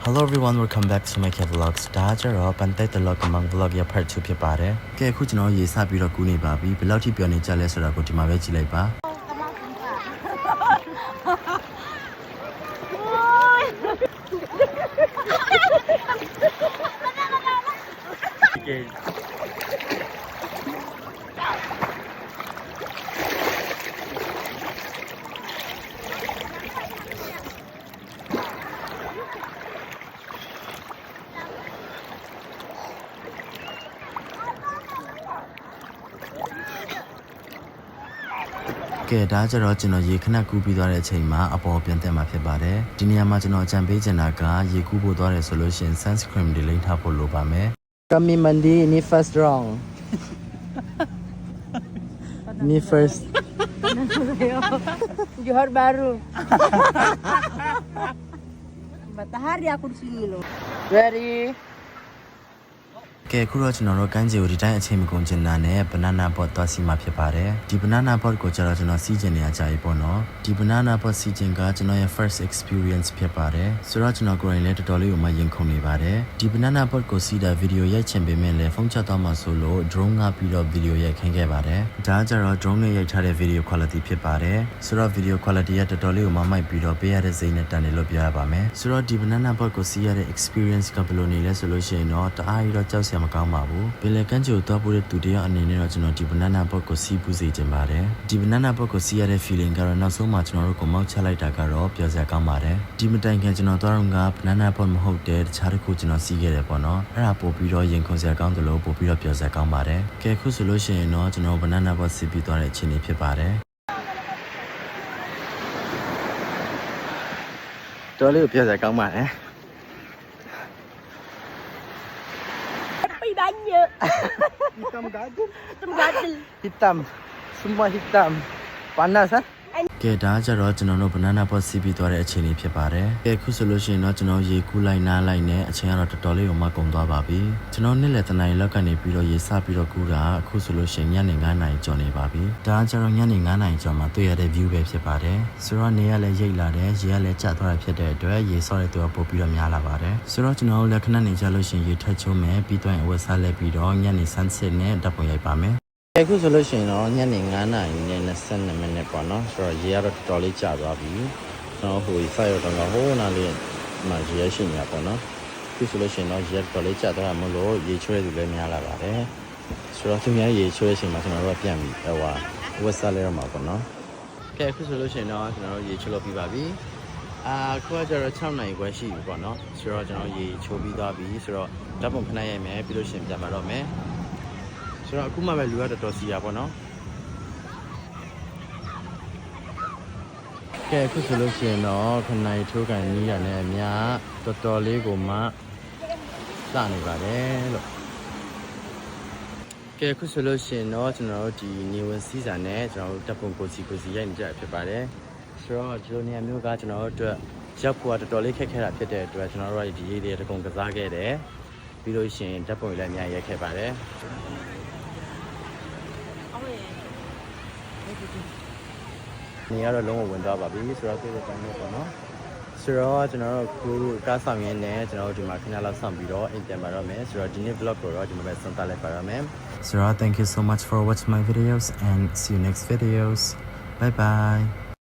Hello everyone, welcome back to my vlogs. ဒါကြတော့ပန်တိုက်တလောကမန် vlog ရ part 2ဖြစ်ပါတယ်။ကဲအခုကျွန်တော်ရေးစပြီးတော့ကူးနေပါပြီ။ဘယ်လောက်ထိပြောနေကြလဲဆိုတာကိုဒီမှာပဲကြည့်လိုက်ပါ။ကဲဒါကြတော့ကျွန်တော်ရေခဏကူးပြီးသွားတဲ့အချိန်မှာအပေါ်ပြန်တက်မှာဖြစ်ပါတယ်ဒီနေရာမှာကျွန်တော်အကြံပေးချင်တာကရေကူးဖို့သွားတယ်ဆိုလို့ရှိရင် sunscreen တွေလိမ့်ထားဖို့လိုပါမယ် Kami mandi ini first wrong ini first Johor Baru Matahari aku di sini loh Very ကဲခုတော့ကျွန်တော်တို့ကမ်းခြေကိုဒီတိုင်းအချိန်မကုန်ချင်တာနဲ့ banana boat သွားစီမှာဖြစ်ပါတယ်ဒီ banana boat ကိုကျတော့ကျွန်တော်စီးကျင်နေရကြပြီပေါ့နော်ဒီ banana boat စီးကျင်ကကျွန်တော်ရဲ့ first experience ဖြစ်ပါတယ်ဆိုတော့ကျွန်တော်ကိုယ်တိုင်လည်းတော်တော်လေးကိုမှရင်ခုန်နေပါတယ်ဒီ banana boat ကိုစီးတာဗီဒီယိုရိုက်ချင်ပေမဲ့လည်းဖုန်းချက်သွားမှဆိုလို့ drone ကပြီးတော့ဗီဒီယိုရိုက်ခိုင်းခဲ့ပါတယ်ဒါကြတော့ drone နဲ့ရိုက်ထားတဲ့ video quality ဖြစ်ပါတယ်ဆိုတော့ video quality ကတော်တော်လေးကိုမှမိုက်ပြီးတော့ပေးရတဲ့စိတ်နဲ့တန်တယ်လို့ပြောရပါမယ်ဆိုတော့ဒီ banana boat ကိုစီးရတဲ့ experience ကဘယ်လိုနေလဲဆိုလို့ရှိရင်တော့တအားကြီးတော့ကြောက်စရာမကောင်းပါဘူးပင်လယ်ကမ်းခြေကိုသွားဖို့တဲ့သူတယောက်အနေနဲ့တော့ကျွန်တော်ဒီ banana boat ကိုစီးပူးစေချင်ပါတယ်ဒီ banana boat ကိုစီးရတဲ့ feeling ကတော့နောက်ဆုံးမှကျွန်တော်တို့ကိုမောက်ချလိုက်တာကတော့ပျော်စရာကောင်းပါတယ်ဒီမတိုင်ခင်ကျွန်တော်သွားတော့က banana boat မဟုတ်တဲ့တခြားတစ်ခုကျွန်တော်စီးခဲ့တယ်ပေါ့နော်အဲ့ဒါပို့ပြီးတော့ရင်ခုန်စရာကောင်းတယ်လို့ပို့ပြီးတော့ပျော်စရာကောင်းပါတယ်ကဲခုဆိုလို့ရှိရင်တော့ကျွန်တော် banana boat စီးပြီးသွားတဲ့အခြေအနေဖြစ်ပါတယ်တော်လေးကိုပျော်စရာကောင်းပါတယ်Hitam gadul. Hitam gadul. Hitam. Semua hitam. Panas ah. ကဲဒါကြတော့ကျွန်တော်တို့ banana boat စီးပြီးသွားတဲ့အခြေအနေဖြစ်ပါတယ်။ကဲခုဆိုလို့ရှိရင်တော့ကျွန်တော်ရေကူးလိုက်နားလိုက်နဲ့အချိန်ကတော့တော်တော်လေးကိုမှကုန်သွားပါပြီ။ကျွန်တော်နေ့လယ်တနားရီလောက်ကနေပြီးတော့ရေစပြီးတော့ကူးတာအခုဆိုလို့ရှိရင်ညနေ9:00နာရီကျော်နေပါပြီ။ဒါကြတော့ညနေ9:00နာရီကျော်မှာတွေ့ရတဲ့ view ပဲဖြစ်ပါတယ်။ဆိုတော့နေရလည်းရိတ်လာတယ်ရေကလည်းကျသွားတာဖြစ်တဲ့အတွက်ရေဆော့တဲ့သူကပို့ပြီးတော့များလာပါတယ်။ဆိုတော့ကျွန်တော်တို့လည်းခဏနေကြလို့ရှိရင်ရေထက်ချုံးမယ်ပြီးတော့အဝတ်စားလဲပြီးတော့ညနေ sunset နဲ့ဓာတ်ပုံရိုက်ပါမယ်။အခုဆိုလို့ရှိရင်တော့ညနေ9:22မိနစ်ပေါ့နော်ဆိုတော့ရေကတော့တော်တော်လေးကျသွားပြီကျွန်တော်ဟိုစိုက်ရတော့ဟိုးနာလေးမှရေရရှိနေတာပေါ့နော်အခုဆိုလို့ရှိရင်တော့ရေတော်တော်လေးကျသွားတာမလို့ရေချွဲသူလည်းများလာပါတယ်ဆိုတော့သူများရေချွဲတဲ့အချိန်မှာကျွန်တော်တို့ကပြန်ပြီးဟိုဝက်စားလဲတော့မှာပေါ့နော်ကဲအခုဆိုလို့ရှိရင်တော့ကျွန်တော်တို့ရေချွဲလို့ပြီးပါပြီအခုကကျတော့6နာရီခွဲရှိပြီပေါ့နော်ဆိုတော့ကျွန်တော်ရေချိုးပြီးသွားပြီဆိုတော့ဓာတ်ပုံခဏရိုက်မယ်ပြီးလို့ရှိရင်ပြန်มาတော့မယ်ဆိုတော့အခုမှပဲလူကတော်တော်စီရပါတော့ကဲအခုဆိုလို့ရှိရင်တော့ခဏရီထိုးကန်နီးရနဲ့အများတော်တော်လေးကိုမှစနေပါတယ်လို့ကဲအခုဆိုလို့ရှိရင်တော့ကျွန်တော်တို့ဒီနေဝင်စီးစာနဲ့ကျွန်တော်တို့တပ်ပုံကိုစီရိုက်နေကြဖြစ်ပါတယ်ဆိုတော့ဒီလိုနေရာမျိုးကကျွန်တော်တို့အတွက်ရောက်ဖို့ကတော်တော်လေးခက်ခဲတာဖြစ်တဲ့အတွက်ကျွန်တော်တို့ဒီရေးတွေတကုံကစားခဲ့တယ်ပြီးလို့ရှိရင်တပ်ပုံလည်းအများကြီးရိုက်ခဲ့ပါတယ်နေရာတော့လုံးဝဝင်သွားပါပြီဆိုတော့ပြေးတဲ့ပိုင်းနဲ့ပေါ့နော်ဆိုတော့ကျွန်တော်တို့ခုကားဆောင်ရင်းနဲ့ကျွန်တော်တို့ဒီမှာခဏလောက်ဆောင်ပြီးတော့အိမ်ပြန်มาတော့မယ်ဆိုတော့ဒီနေ့ vlog ကိုတော့ဒီမှာပဲဆုံးသတ်လိုက်ပါရမယ်so thank you so much for watching my videos and see you next videos bye bye